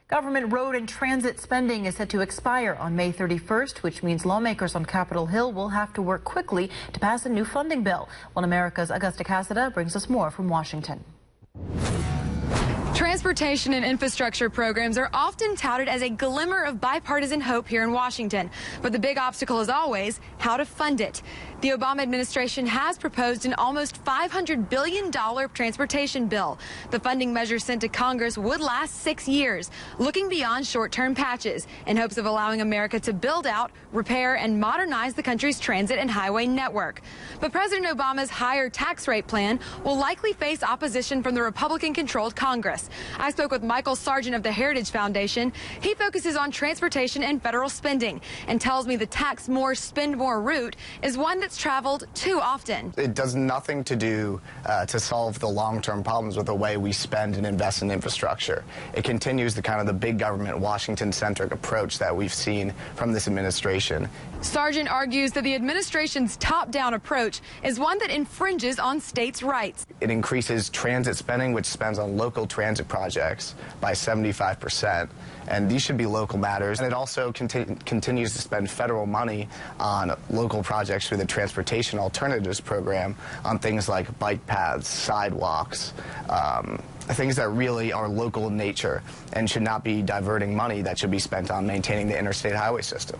Government road and transit spending is set to expire on May 31st, which means lawmakers on Capitol Hill will have to work quickly to pass a new funding bill. One America's Augusta Cassada brings us more from Washington. Transportation and infrastructure programs are often touted as a glimmer of bipartisan hope here in Washington. But the big obstacle is always how to fund it. The Obama administration has proposed an almost $500 billion transportation bill. The funding measure sent to Congress would last 6 years, looking beyond short-term patches in hopes of allowing America to build out, repair, and modernize the country's transit and highway network. But President Obama's higher tax rate plan will likely face opposition from the Republican-controlled Congress. I spoke with Michael Sargent of the Heritage Foundation. He focuses on transportation and federal spending and tells me the tax more, spend more route is one that's traveled too often. It does nothing to do to solve the long-term problems with the way we spend and invest in infrastructure. It continues the kind of the big government, Washington-centric approach that we've seen from this administration. Sargent argues that the administration's top-down approach is one that infringes on states' rights. It increases transit spending, which spends on local transit projects, by 75%, and these should be local matters. And it also continues to spend federal money on local projects through the Transportation Alternatives Program on things like bike paths, sidewalks, things that really are local in nature and should not be diverting money that should be spent on maintaining the interstate highway system.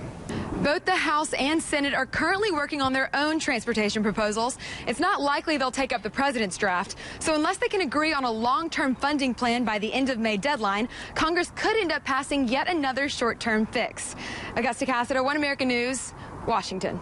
Both the House and Senate are currently working on their own transportation proposals. It's not likely they'll take up the president's draft. So unless they can agree on a long-term funding plan by the end of May deadline, Congress could end up passing yet another short-term fix. Augusta Cassada, One American News, Washington.